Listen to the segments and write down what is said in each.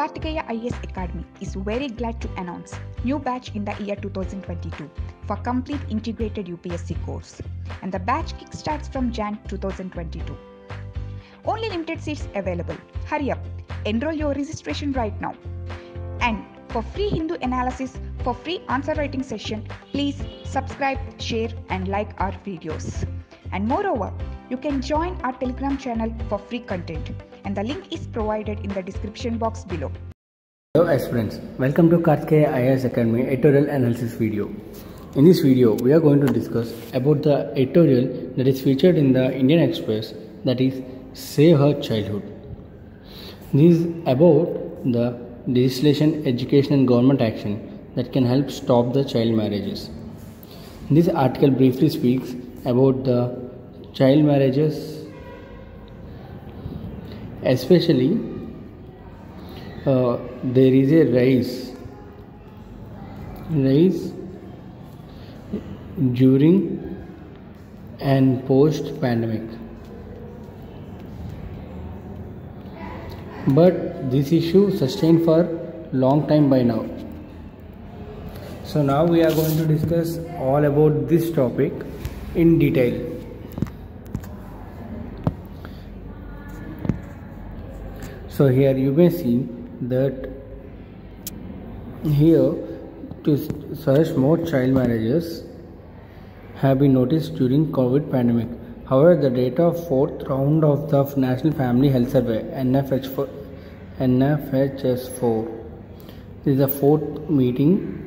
Kartikeya IAS Academy is very glad to announce new batch in the year 2022 for complete integrated UPSC course, and the batch kickstarts from Jan 2022. Only limited seats available. Hurry up, enroll your registration right now. And for free Hindu analysis, for free answer writing session, please subscribe, share and like our videos. And moreover, you can join our Telegram channel for free content, and the link is provided in the description box below. Hello aspirants, welcome to Kartikeya IAS Academy editorial analysis video. In this video, we are going to discuss about the editorial that is featured in the Indian Express, that is Save Her Childhood. This is about the legislation, education and government action that can help stop the child marriages. This article briefly speaks about the child marriages, especially there is a rise during and post pandemic, but this issue sustained for long time by now. So now we are going to discuss all about this topic in detail. So here you may see that here to search more child marriages have been noticed during COVID pandemic. However, the data of fourth round of the National Family Health Survey NFHS4, this is the fourth meeting.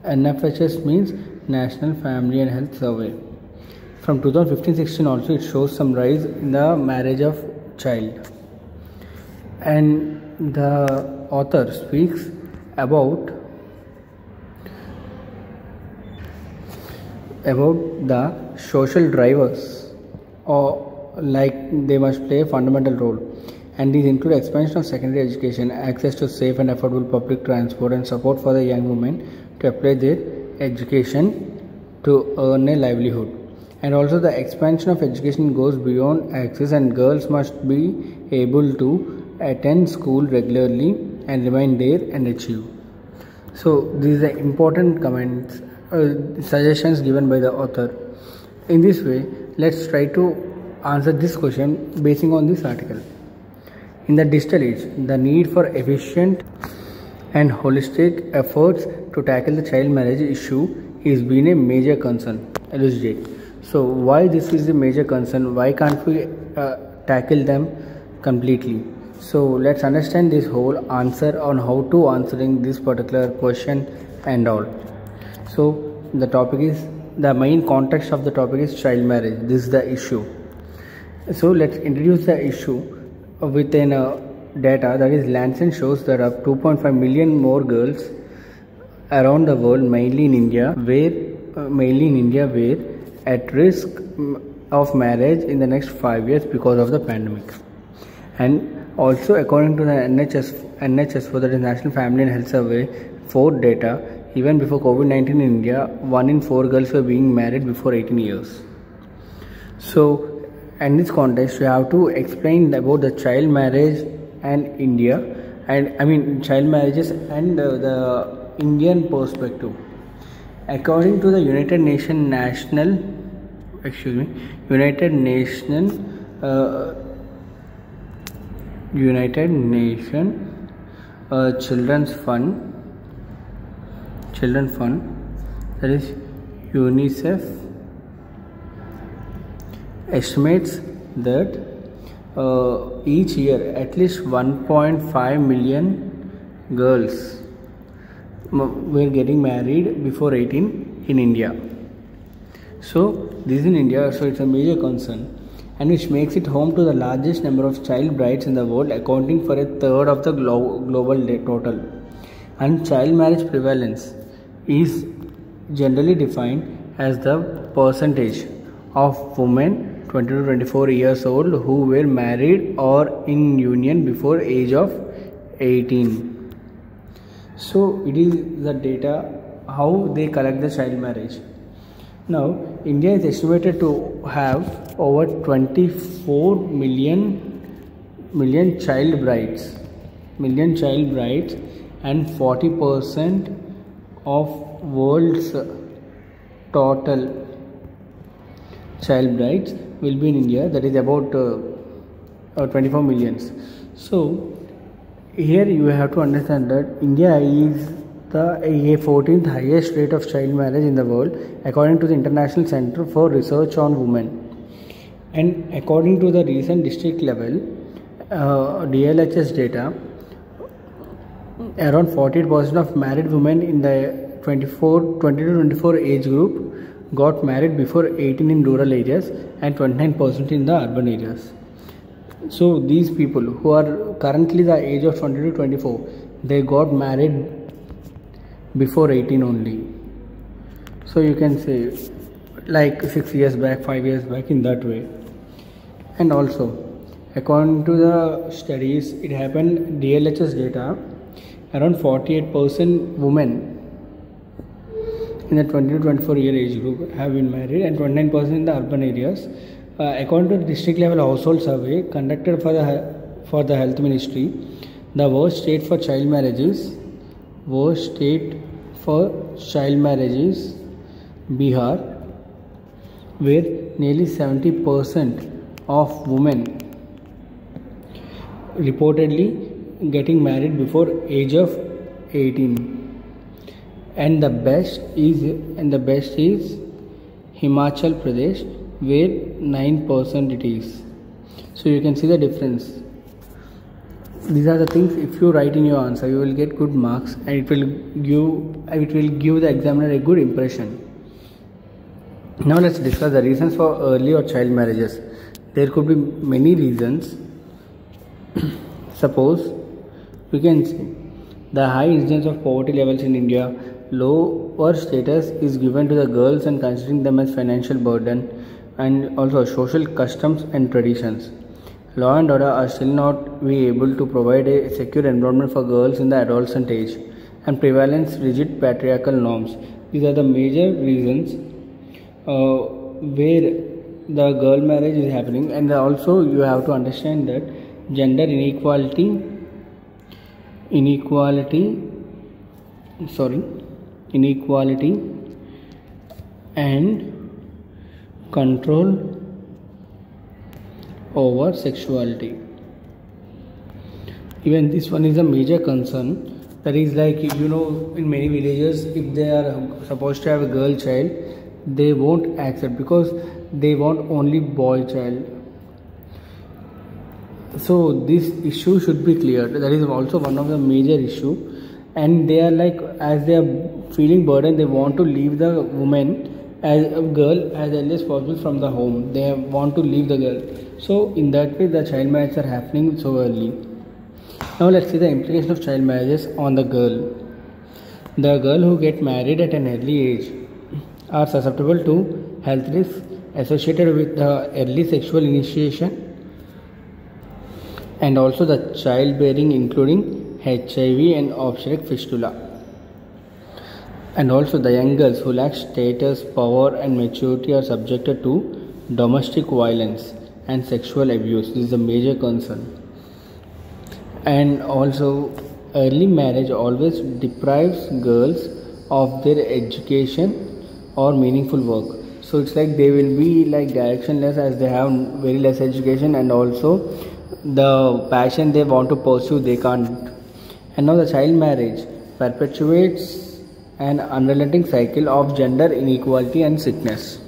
NFHS means National Family and Health Survey. From 2015-16 also it shows some rise in the marriage of child. And the author speaks about the social drivers, or like they must play a fundamental role, and these include expansion of secondary education, access to safe and affordable public transport, and support for the young women to apply their education to earn a livelihood. And also the expansion of education goes beyond access, and girls must be able to attend school regularly and remain there and achieve. So these are important comments, suggestions given by the author. In this way, let's try to answer this question basing on this article. In the digital age, the need for efficient and holistic efforts to tackle the child marriage issue is been a major concern. Elucidate. So why this is a major concern? Why can't we tackle them completely? So let's understand this whole answer on how to answering this particular question and all. So the topic is, the main context of the topic is child marriage. This is the issue. So let's introduce the issue within data, that is Lancet shows that up 2.5 million more girls around the world, mainly in India, were at risk of marriage in the next 5 years because of the pandemic. And also, according to the NHS, for the National Family and Health Survey 4 data, even before COVID-19 in India, 1 in 4 girls were being married before 18 years. So in this context, we have to explain about the child marriage and India, and I mean child marriages and the Indian perspective. According to the United Nations Children Fund, that is UNICEF, estimates that each year at least 1.5 million girls were getting married before 18 in India. So this is in India, so it's a major concern, and which makes it home to the largest number of child brides in the world, accounting for a third of the global total. And child marriage prevalence is generally defined as the percentage of women 20 to 24 years old who were married or in union before age of 18. So it is the data how they collect the child marriage. Now India is estimated to have over 24 million child brides million child brides and 40% of world's total child brides will be in India, that is about 24 millions. So here you have to understand that India is the 14th highest rate of child marriage in the world according to the International Center for Research on Women. And according to the recent district level DLHS data, around 48% of married women in the 20 to 24 age group got married before 18 in rural areas and 29% in the urban areas. So these people who are currently the age of 20 to 24, they got married before 18 only. So you can say like 6 years back, 5 years back, in that way. And also according to the studies, it happened, DLHS data, around 48% women in the 20 to 24 year age group have been married and 29% in the urban areas. According to the district level household survey conducted for the health ministry, the worst state for child marriages, Bihar, where nearly 70% of women reportedly getting married before age of 18. And the best is Himachal Pradesh, where 9% it is. So you can see the difference. These are the things, if you write in your answer, you will get good marks and it will give the examiner a good impression. Now let's discuss the reasons for early or child marriages. There could be many reasons. Suppose we can see the high incidence of poverty levels in India, lower status is given to the girls and considering them as financial burden, and also social customs and traditions. Law and order are still not be able to provide a secure environment for girls in the adolescent age, and prevalence rigid patriarchal norms. These are the major reasons where the girl marriage is happening. And also you have to understand that gender inequality and control over sexuality. Even this one is a major concern. That is like, in many villages, if they are supposed to have a girl child, they won't accept because they want only boy child. So this issue should be cleared. That is also one of the major issue. And they are like, as they are feeling burden, they want to leave the woman as a girl as early as possible from the home. They want to leave the girl. So in that way the child marriages are happening so early. Now let's see the implication of child marriages on the girl. The girl who get married at an early age are susceptible to health risks associated with the early sexual initiation and also the childbearing, including HIV and obstetric fistula. And also the young girls who lack status, power and maturity are subjected to domestic violence and sexual abuse. This is a major concern. And also early marriage always deprives girls of their education or meaningful work. So it's like they will be like directionless as they have very less education, and also the passion they want to pursue they can't. And now the child marriage perpetuates an unrelenting cycle of gender inequality and sickness.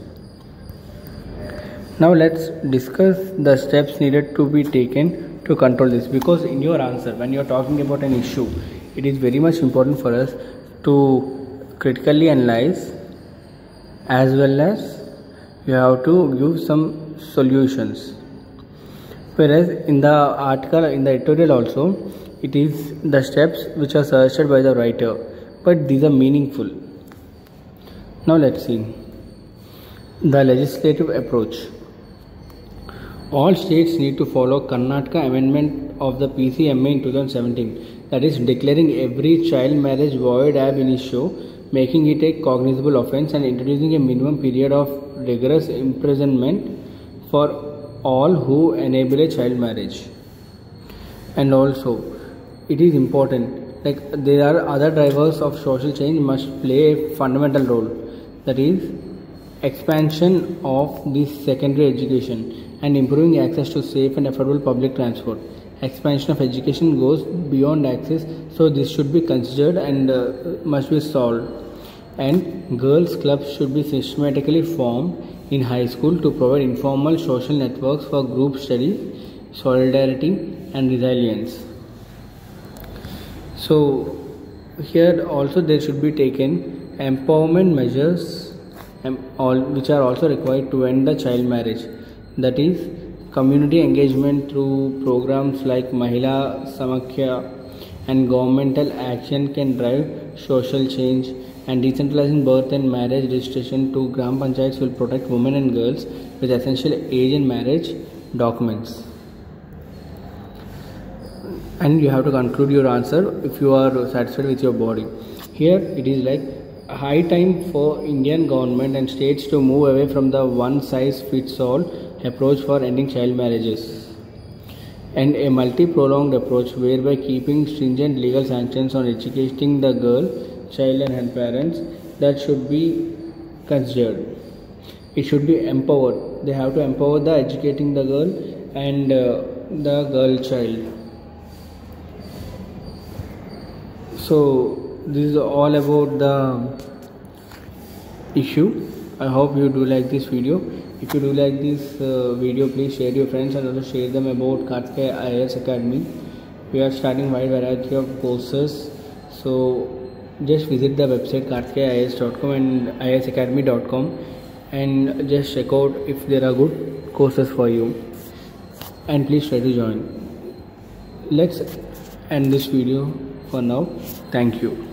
Now let's discuss the steps needed to be taken to control this, because in your answer when you are talking about an issue, it is very much important for us to critically analyze, as well as you have to give some solutions. Whereas in the article, in the editorial also, it is the steps which are suggested by the writer, but these are meaningful. Now let's see the legislative approach. All states need to follow Karnataka amendment of the PCMA in 2017, that is declaring every child marriage void ab initio, making it a cognizable offence and introducing a minimum period of rigorous imprisonment for all who enable a child marriage. And also it is important. Like there are other drivers of social change must play a fundamental role. That is expansion of the secondary education and improving access to safe and affordable public transport. Expansion of education goes beyond access, so this should be considered and must be solved. And girls clubs should be systematically formed in high school to provide informal social networks for group studies, solidarity and resilience. So here also there should be taken empowerment measures which are also required to end the child marriage. That is community engagement through programs like Mahila Samakhya and governmental action can drive social change, and decentralizing birth and marriage registration to Gram Panchayats will protect women and girls with essential age and marriage documents. And you have to conclude your answer if you are satisfied with your body. Here it is like high time for Indian government and states to move away from the one size fits all approach for ending child marriages and a multi-pronged approach whereby keeping stringent legal sanctions on educating the girl, child and her parents, that should be considered. It should be empowered. They have to empower the educating the girl and the girl child. So this is all about the issue. I hope you do like this video. If you do like this video, please share your friends and also share them about Kartikeya IAS Academy. We are starting wide variety of courses, so just visit the website kartikeyaias.com and iasacademy.com and just check out if there are good courses for you, and please try to join. Let's end this video for now. Thank you.